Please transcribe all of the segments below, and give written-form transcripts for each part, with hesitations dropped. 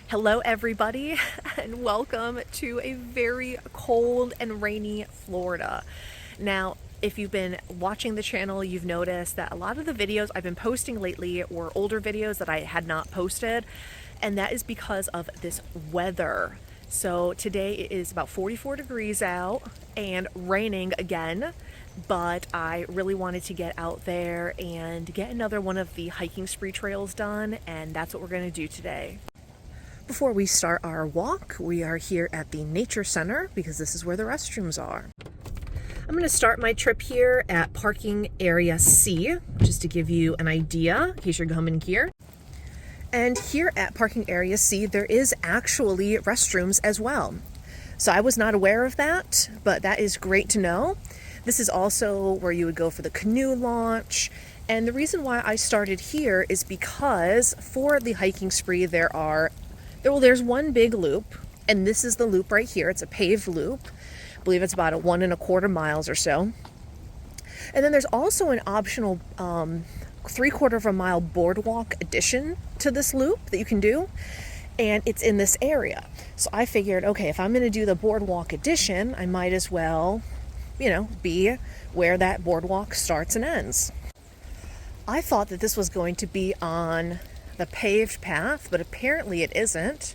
Hello everybody and welcome to a very cold and rainy Florida. Now, if you've been watching the channel, you've noticed that a lot of the videos I've been posting lately were older videos that I had not posted, and that is because of this weather. So today it is about 44 degrees out and raining again, but I really wanted to get out there and get another one of the hiking spree trails done, and that's what we're going to do today. Before we start our walk, we are here at the Nature Center because this is where the restrooms are. I'm going to start my trip here at Parking Area C, just to give you an idea in case you're coming here. And here at Parking Area C, there is actually restrooms as well. So I was not aware of that, but that is great to know. This is also where you would go for the canoe launch. And the reason why I started here is because for the hiking spree, there's one big loop, and this is the loop right here. It's a paved loop. I believe it's about 1.25 miles or so. And then there's also an optional 3/4 mile boardwalk addition to this loop that you can do, and it's in this area. So I figured, okay, if I'm going to do the boardwalk addition, I might as well, be where that boardwalk starts and ends. I thought that this was going to be on the paved path, but apparently it isn't.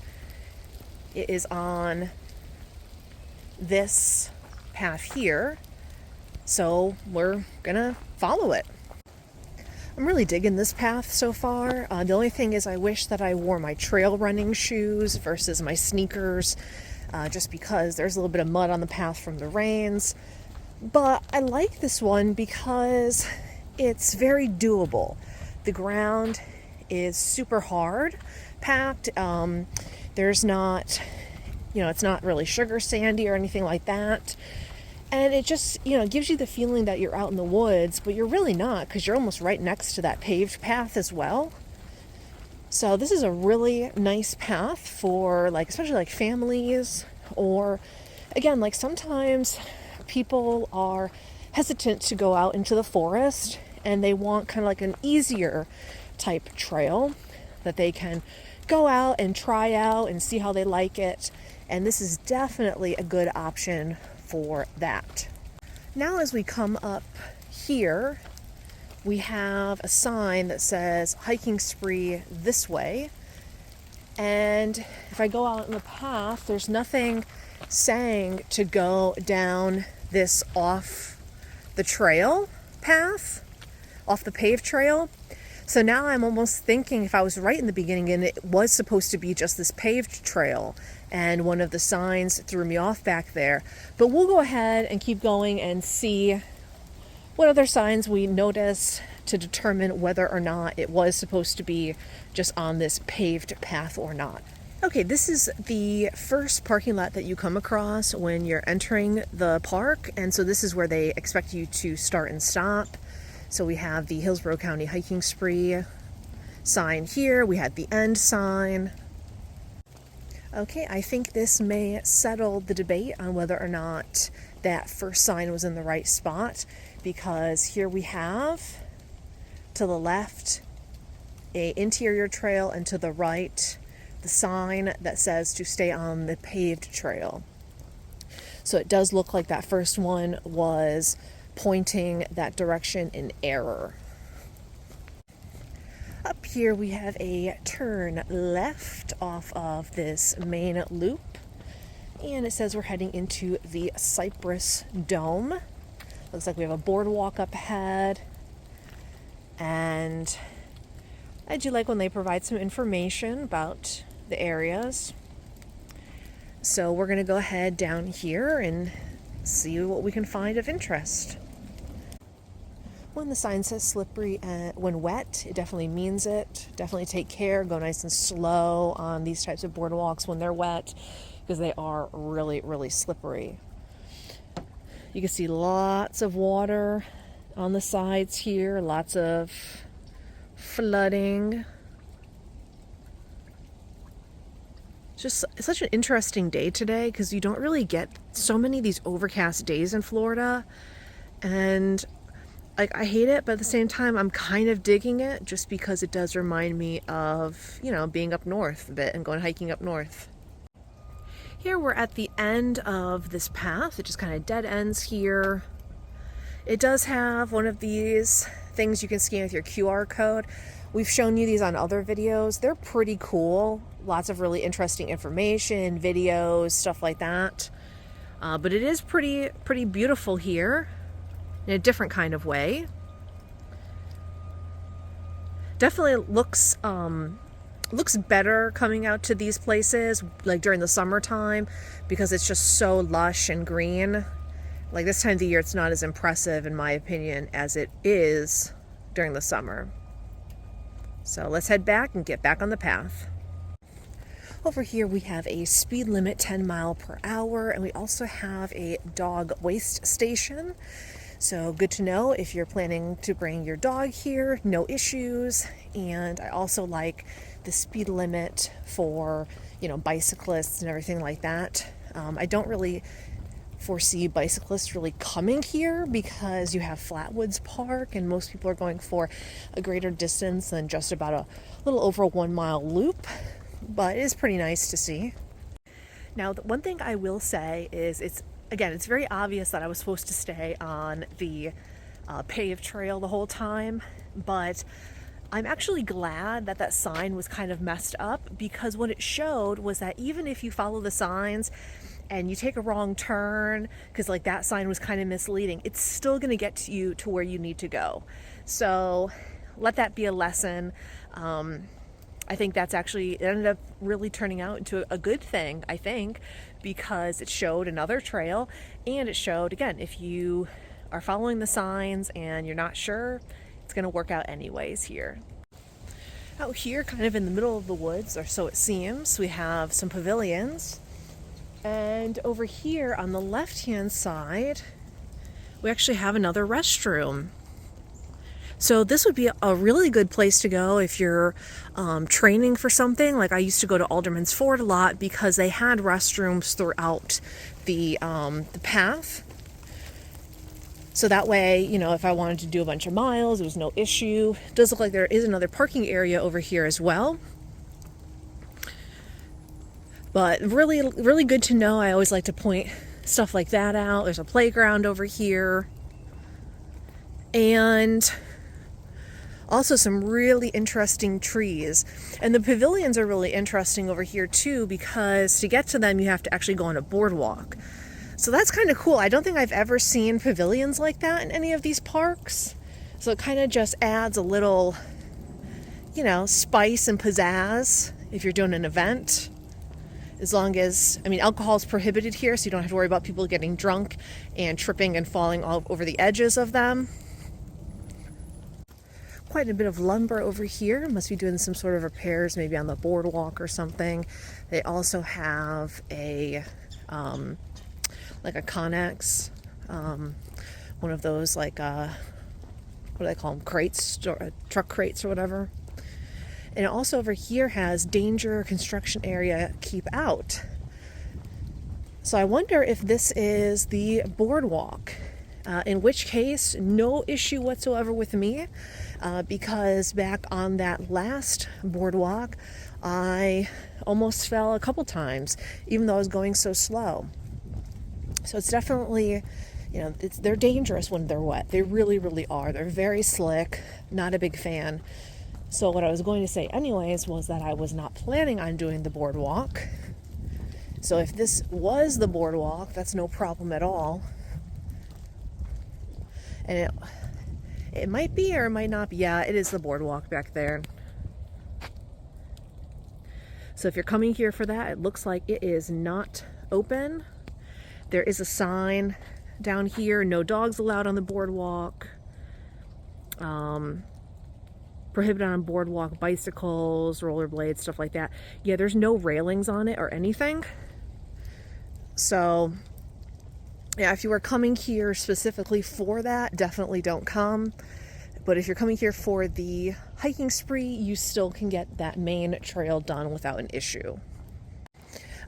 It is on this path here, so we're gonna follow it. I'm really digging this path so far. The only thing is I wish that I wore my trail running shoes versus my sneakers, just because there's a little bit of mud on the path from the rains. But I like this one because it's very doable. The ground is super hard packed. There's not, it's not really sugar sandy or anything like that. And it just, gives you the feeling that you're out in the woods, but you're really not, because you're almost right next to that paved path as well. So this is a really nice path for especially families, or again, sometimes people are hesitant to go out into the forest and they want kind of an easier type trail that they can go out and try out and see how they like it. And this is definitely a good option for that. Now as we come up here, we have a sign that says hiking spree this way. And if I go out in the path, there's nothing saying to go down this off the trail path, off the paved trail. So now I'm almost thinking if I was right in the beginning and it was supposed to be just this paved trail and one of the signs threw me off back there. But we'll go ahead and keep going and see what other signs we notice to determine whether or not it was supposed to be just on this paved path or not. Okay, this is the first parking lot that you come across when you're entering the park. And so this is where they expect you to start and stop. So we have the Hillsborough County Hiking Spree sign here. We had the end sign. Okay, I think this may settle the debate on whether or not that first sign was in the right spot, because here we have to the left a interior trail and to the right the sign that says to stay on the paved trail. So it does look like that first one was pointing that direction in error. Up here we have a turn left off of this main loop, and it says we're heading into the Cypress Dome. Looks like we have a boardwalk up ahead, and I do like when they provide some information about the areas. So we're going to go ahead down here and see what we can find of interest. When the sign says slippery when wet, it definitely means it. Definitely take care, go nice and slow on these types of boardwalks when they're wet, because they are really, really slippery. You can see lots of water on the sides here, lots of flooding. It's such an interesting day today, because you don't really get so many of these overcast days in Florida. And like, I hate it, but at the same time, I'm kind of digging it just because it does remind me of, you know, being up north a bit and going hiking up north. Here we're at the end of this path. It just kind of dead ends here. It does have one of these things you can scan with your QR code. We've shown you these on other videos. They're pretty cool. Lots of really interesting information, videos, stuff like that. But it is pretty beautiful here in a different kind of way. Definitely looks better coming out to these places like during the summertime because it's just so lush and green. Like this time of the year, it's not as impressive in my opinion as it is during the summer. So let's head back and get back on the path. Over here we have a speed limit 10 miles per hour, and we also have a dog waste station. So good to know if you're planning to bring your dog here, no issues. And I also like the speed limit for, you know, bicyclists and everything like that. I don't really foresee bicyclists really coming here because you have Flatwoods Park and most people are going for a greater distance than just about a little over a 1 mile loop, but it is pretty nice to see. Now, the one thing I will say is it's very obvious that I was supposed to stay on the paved trail the whole time, but I'm actually glad that that sign was kind of messed up, because what it showed was that even if you follow the signs and you take a wrong turn, because like that sign was kind of misleading, it's still going to get you to where you need to go. So let that be a lesson. I think that's actually, it ended up really turning out into a good thing, I think, because it showed another trail, and it showed, again, if you are following the signs and you're not sure, it's going to work out anyways here. Out here, kind of in the middle of the woods, or so it seems, we have some pavilions. And over here on the left-hand side, we actually have another restroom. So this would be a really good place to go if you're training for something. Like I used to go to Alderman's Ford a lot because they had restrooms throughout the path. So that way, you know, if I wanted to do a bunch of miles, it was no issue. It does look like there is another parking area over here as well. But really, really good to know. I always like to point stuff like that out. There's a playground over here. And also some really interesting trees. And the pavilions are really interesting over here too, because to get to them, you have to actually go on a boardwalk. So that's kind of cool. I don't think I've ever seen pavilions like that in any of these parks. So it kind of just adds a little, you know, spice and pizzazz if you're doing an event. As long as, I mean, alcohol is prohibited here, so you don't have to worry about people getting drunk and tripping and falling all over the edges of them. Quite a bit of lumber over here. Must be doing some sort of repairs, maybe on the boardwalk or something. They also have a, like a Connex, one of those like, what do they call them, crates, truck crates or whatever. And it also over here has danger construction area, keep out. So I wonder if this is the boardwalk, in which case no issue whatsoever with me, because back on that last boardwalk I almost fell a couple times even though I was going so slow. So it's definitely, you know, they're dangerous when they're wet. They really, really are. They're very slick. Not a big fan. So what I was going to say anyways was that I was not planning on doing the boardwalk. So if this was the boardwalk, that's no problem at all. And it might be or it might not be. Yeah, it is the boardwalk back there. So if you're coming here for that, it looks like it is not open. There is a sign down here, no dogs allowed on the boardwalk. Prohibited on boardwalk bicycles, rollerblades, stuff like that. Yeah, there's no railings on it or anything. So, yeah, if you are coming here specifically for that, definitely don't come. But if you're coming here for the hiking spree, you still can get that main trail done without an issue.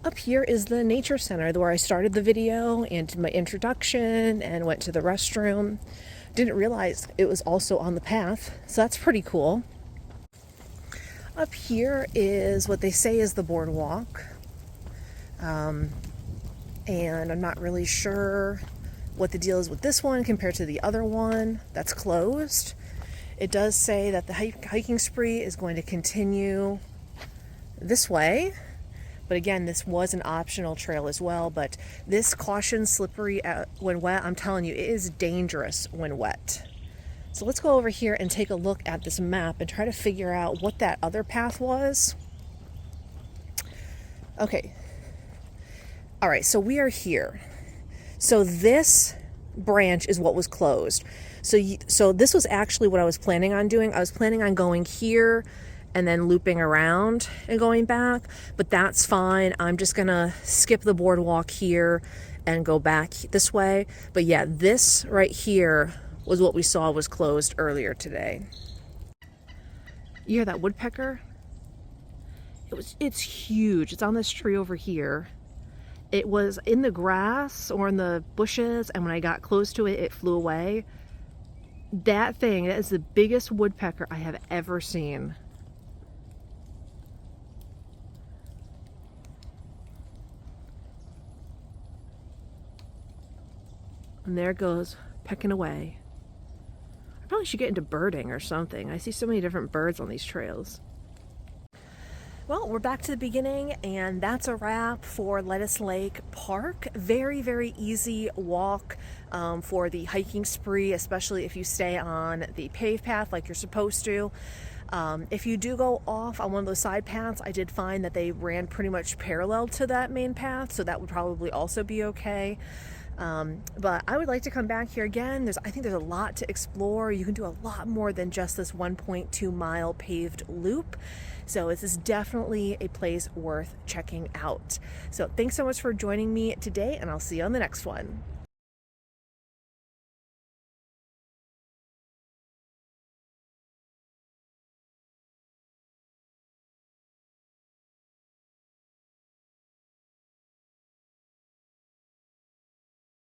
Up here is the nature center where I started the video and did my introduction and went to the restroom. Didn't realize it was also on the path, so that's pretty cool. Up here is what they say is the boardwalk. And I'm not really sure what the deal is with this one compared to the other one that's closed. It does say that the hiking spree is going to continue this way. But again, this was an optional trail as well. But this caution slippery when wet, I'm telling you, it is dangerous when wet. So let's go over here and take a look at this map and try to figure out what that other path was. Okay. All right, so we are here. So this branch is what was closed. So this was actually what I was planning on doing. I was planning on going here and then looping around and going back, but that's fine. I'm just gonna skip the boardwalk here and go back this way. But yeah, this right here was what we saw was closed earlier today. You hear that woodpecker? It's huge. It's on this tree over here. It was in the grass or in the bushes, and when I got close to it, it flew away. That is the biggest woodpecker I have ever seen. And there it goes, pecking away. I probably should get into birding or something. I see so many different birds on these trails. Well, we're back to the beginning, and that's a wrap for Lettuce Lake Park. Very, very easy walk for the hiking spree, especially if you stay on the paved path like you're supposed to. If you do go off on one of those side paths, I did find that they ran pretty much parallel to that main path, so that would probably also be okay. But I would like to come back here again. I think there's a lot to explore. You can do a lot more than just this 1.2 mile paved loop. So this is definitely a place worth checking out. So thanks so much for joining me today, and I'll see you on the next one.